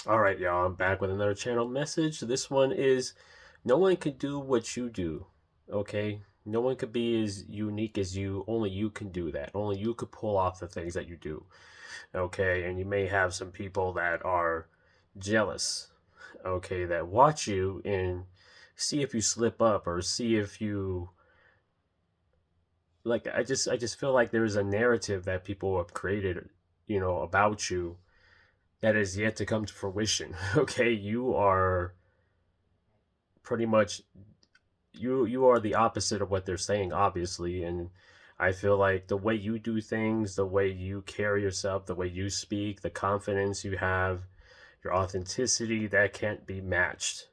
All right, y'all, I'm back with another channel message. This one is no one can do what you do, okay? No one could be as unique as you. Only you can do that. Only you could pull off the things that you do, okay? And you may have some people that are jealous, okay, that watch you and see if you slip up or see if you like I just feel like there's a narrative that people have created, about you that is yet to come to fruition. Okay, you are pretty much you are the opposite of what they're saying, obviously. And I feel like the way you do things, the way you carry yourself, the way you speak, the confidence you have, your authenticity, that can't be matched.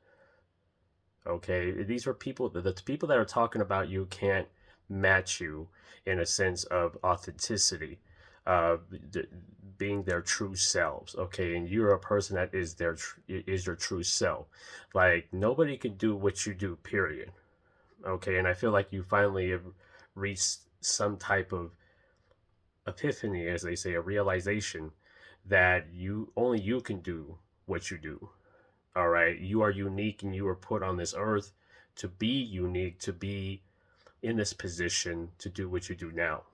Okay, these are people, the people that are talking about you can't match you in a sense of authenticity, uh being their true selves. Okay, and you're a person that is your true self. Like, nobody can do what you do, period. Okay, and I feel like you finally have reached some type of epiphany, as they say, a realization that you can do what you do. All right, you are unique, and you were put on this earth to be unique, to be in this position to do what you do now.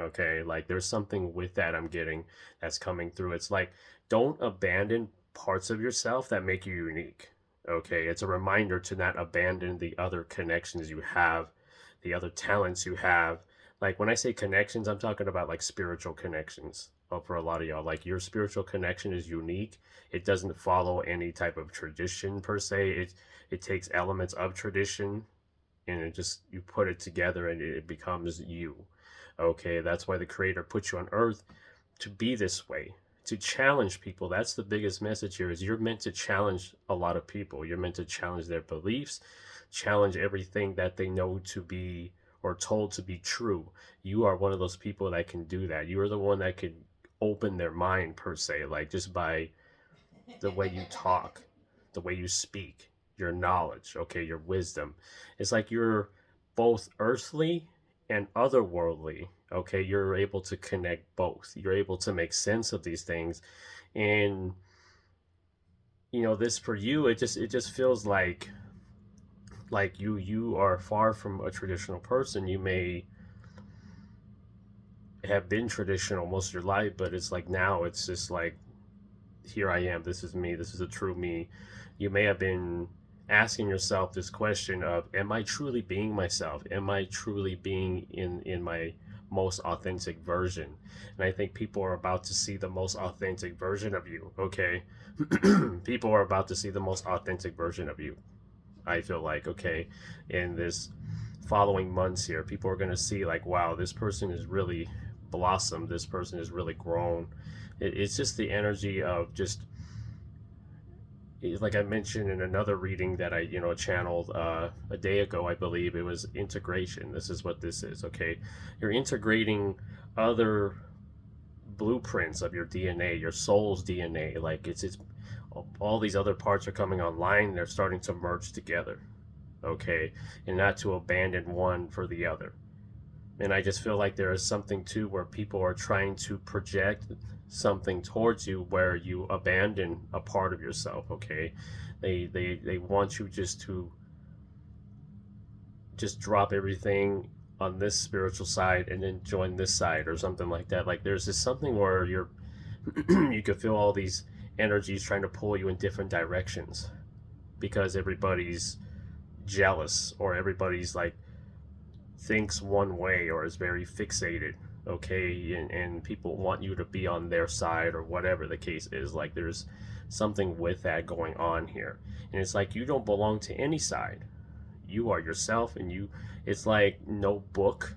Okay, like, there's something with that I'm getting that's coming through. It's like, don't abandon parts of yourself that make you unique. Okay, it's a reminder to not abandon the other connections you have, the other talents you have. Like, when I say connections, I'm talking about like spiritual connections. Well, for a lot of y'all, like, your spiritual connection is unique. It doesn't follow any type of tradition per se. It takes elements of tradition, and it just, you put it together and it becomes you. Okay, that's why the creator put you on earth, to be this way, to challenge people. That's the biggest message here, is you're meant to challenge a lot of people. You're meant to challenge their beliefs, challenge everything that they know to be or told to be true. You are one of those people that can do that. You are the one that can open their mind, per se, like, just by the way you talk, the way you speak, your knowledge, okay, your wisdom. It's like you're both earthly and otherworldly. Okay, you're able to connect both. You're able to make sense of these things. And this for you, it just feels like you are far from a traditional person. You may have been traditional most of your life, but it's like now it's just like, here I am. This is me. This is a true me. You may have been asking yourself this question of, am I truly being myself? Am I truly being in my most authentic version? And I think people are about to see the most authentic version of you. Okay. People are about to see the most authentic version of you. I feel like, okay, in this following months here, people are going to see, like, wow, this person is really blossomed. This person is really grown. It's just the energy of just, like I mentioned in another reading that I, channeled a day ago, I believe it was integration. This is what this is, okay? You're integrating other blueprints of your DNA, your soul's DNA. Like, it's all these other parts are coming online. They're starting to merge together, okay? And not to abandon one for the other. And I just feel like there is something too where people are trying to project something towards you where you abandon a part of yourself. Okay, they want you just drop everything on this spiritual side and then join this side or something like that. Like, there's just something where you're you can feel all these energies trying to pull you in different directions because everybody's jealous, or everybody's like thinks one way or is very fixated. Okay, and people want you to be on their side or whatever the case is. Like, there's something with that going on here, and it's like you don't belong to any side. You are yourself, and it's like no book.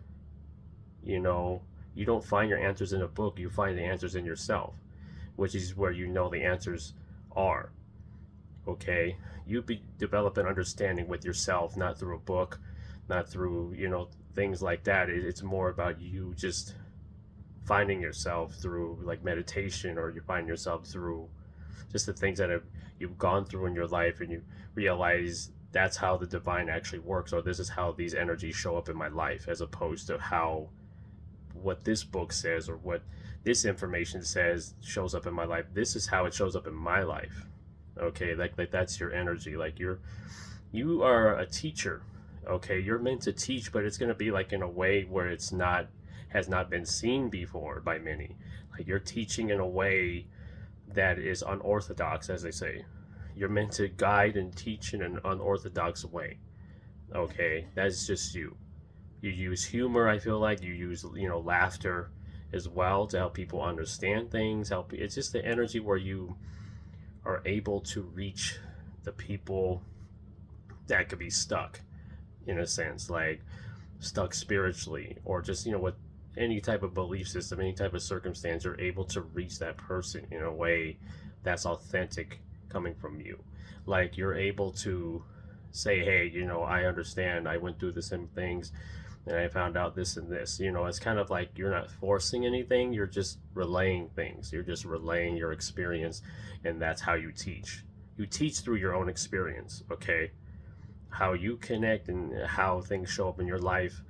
you know you don't find your answers in a book. You find the answers in yourself, which is where the answers are. Okay, develop an understanding with yourself, not through a book, not through things like that. It's more about you just finding yourself through, like, meditation, or you find yourself through just the things that you've gone through in your life, and you realize that's how the divine actually works, or this is how these energies show up in my life, as opposed to how what this book says or what this information says shows up in my life. This is how it shows up in my life. Okay, like that's your energy. Like you are a teacher. Okay, you're meant to teach, but it's going to be like in a way where it's not has not been seen before by many. Like you're teaching in a way that is unorthodox, as they say. You're meant to guide and teach in an unorthodox way. Okay, that's just you. You use humor. I feel like you use laughter as well to help people understand things. Help. It's just the energy where you are able to reach the people that could be stuck in a sense, like stuck spiritually or just with any type of belief system, any type of circumstance. You're able to reach that person in a way that's authentic coming from you. Like you're able to say, hey, I understand, I went through the same things and I found out this and this. It's kind of like you're not forcing anything, you're just relaying things, you're just relaying your experience. And that's how you teach. You teach through your own experience. Okay, how you connect and how things show up in your life,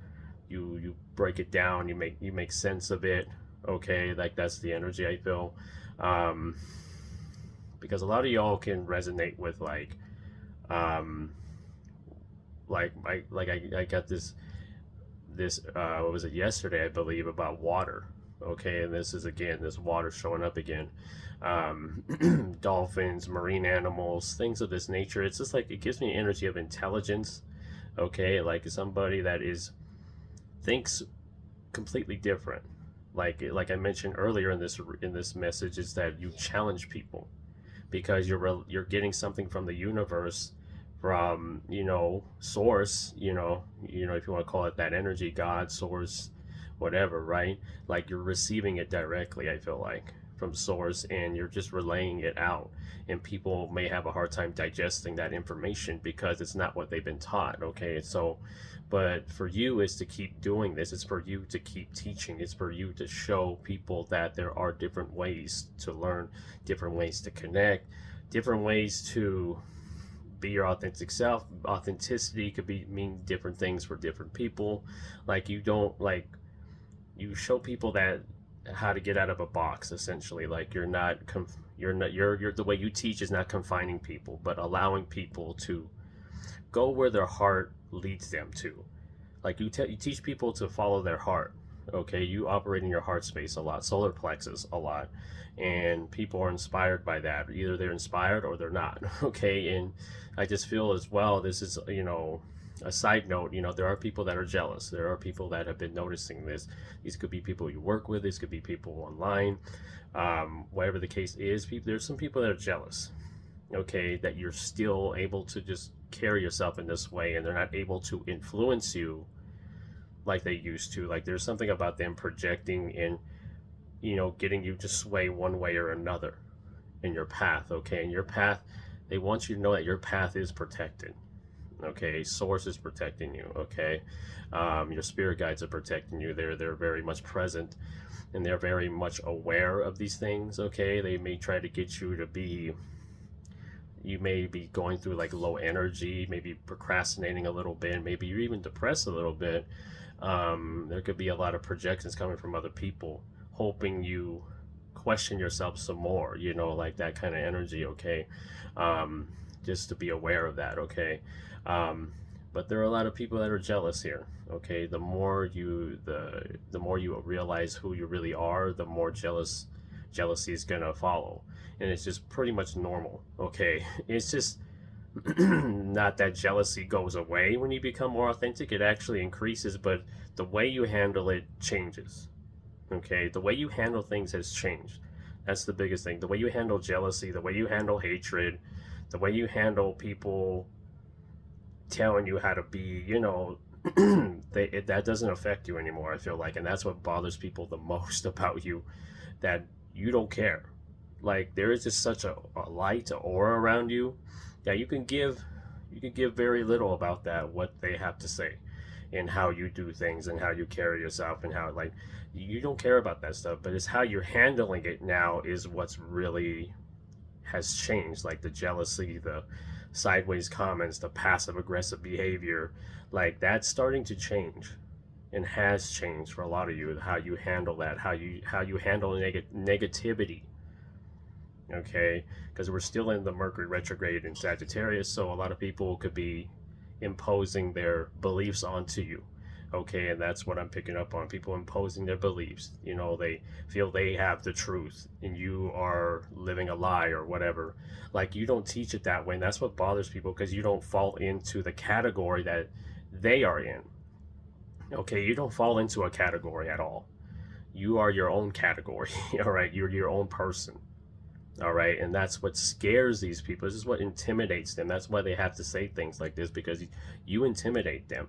you break it down, you make sense of it. Okay, like that's the energy I feel. um because a lot of y'all can resonate with um I got this what was it, yesterday I believe, about water. Okay, and this is again this water showing up again. Dolphins, marine animals, things of this nature. It's just like it gives me energy of intelligence. Okay, like somebody that is thinks completely different. Like I mentioned earlier in this message, is that you challenge people because you're getting something from the universe, from source, if you want to call it that energy, God, source, whatever, right? Like you're receiving it directly, I feel like, from source, and you're just relaying it out. And people may have a hard time digesting that information because it's not what they've been taught. Okay, so but for you is to keep doing this. It's for you to keep teaching. It's for you to show people that there are different ways to learn, different ways to connect, different ways to be your authentic self. Authenticity could mean different things for different people. Like you don't like you show people that how to get out of a box, essentially. Like you're the way you teach is not confining people, but allowing people to go where their heart leads them to. Like you teach people to follow their heart. Okay, you operate in your heart space a lot, solar plexus a lot, and people are inspired by that. Either they're inspired or they're not. Okay, and I just feel as well, this is a side note. There are people that are jealous. There are people that have been noticing this. These could be people you work with, these could be people online, whatever the case is. There's some people that are jealous, okay, that you're still able to just carry yourself in this way, and they're not able to influence you like they used to. Like there's something about them projecting and getting you to sway one way or another in your path. Okay, in your path, they want you to know that your path is protected. Okay, source is protecting you. Okay, your spirit guides are protecting you. They're very much present, and they're very much aware of these things. Okay, they may try to get you to be, you may be going through like low energy, maybe procrastinating a little bit, maybe you're even depressed a little bit. There could be a lot of projections coming from other people, hoping you question yourself some more, like that kind of energy. Okay, just to be aware of that. Okay, but there are a lot of people that are jealous here. Okay, the more you realize who you really are, the more jealousy is gonna follow, and it's just pretty much normal. Okay, it's just not that jealousy goes away when you become more authentic. It actually increases, but the way you handle it changes. Okay, the way you handle things has changed. That's the biggest thing. The way you handle jealousy, the way you handle hatred, the way you handle people telling you how to be, that doesn't affect you anymore, I feel like. And that's what bothers people the most about you, that you don't care. Like there is just such a light, a aura around you, that you can give very little about that, what they have to say, and how you do things and how you carry yourself, and how, like, you don't care about that stuff. But it's how you're handling it now is what's really has changed. Like the jealousy, the sideways comments, the passive aggressive behavior, like that's starting to change, and has changed for a lot of you. How you handle that, how you handle negativity. okay? Because we're still in the Mercury retrograde in Sagittarius, so a lot of people could be imposing their beliefs onto you, okay? And that's what I'm picking up on, people imposing their beliefs. You know, they feel they have the truth and you are living a lie or whatever. Like, you don't teach it that way, and that's what bothers people, because you don't fall into the category that they are in, okay? You don't fall into a category at all. You are your own category. All right, you're your own person. All right, and that's what scares these people. This is what intimidates them. That's why they have to say things like this, because you intimidate them,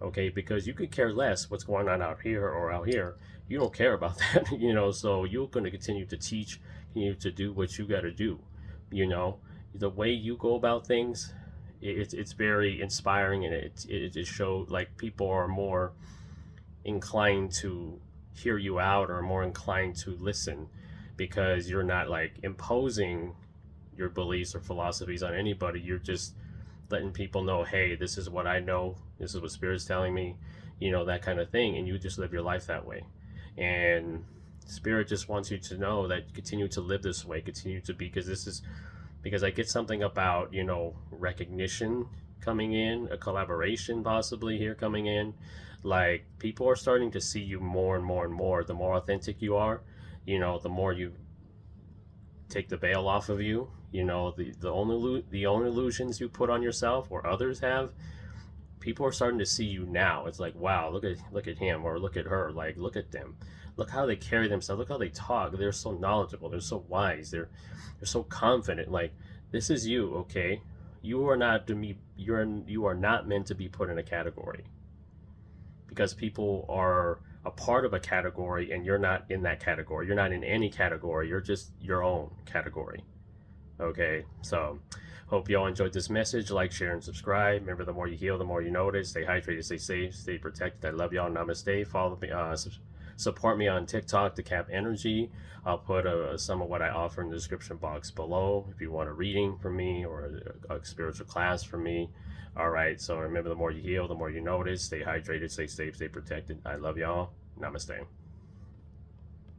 okay? Because you could care less what's going on out here or out here. You don't care about that. You know, so you're going to continue to teach, continue to do what you got to do. You know, the way you go about things, it's very inspiring, and it just shows like people are more inclined to hear you out, or more inclined to listen, because you're not like imposing your beliefs or philosophies on anybody. You're just letting people know, hey, this is what I know, this is what spirit's telling me, you know, that kind of thing. And you just live your life that way. And spirit just wants you to know that, continue to live this way, continue to be, because this is, because I get something about, you know, recognition coming in, a collaboration possibly here coming in. Like, people are starting to see you more and more and more. The more authentic you are, you know, the more you take the veil off of you. You know, the only illusions you put on yourself or others have, people are starting to see you now. It's like, wow, look at him or look at her. Like, look at them. Look how they carry themselves. Look how they talk. They're so knowledgeable. They're so wise. They're so confident. Like, this is you, okay? You are not to me. You are not meant to be put in a category, because people are a part of a category and you're not in that category. You're not in any category. You're just your own category. Okay, so hope y'all enjoyed this message. Like, share, and subscribe. Remember, the more you heal, the more you notice. Stay hydrated, stay safe, stay protected. I love y'all. Namaste. Follow me, support me on TikTok, thecapenergy. I'll put some of what I offer in the description box below if you want a reading from me or a spiritual class from me. All right, so remember, the more you heal, the more you notice. Stay hydrated, stay safe, stay protected. I love y'all. Namaste.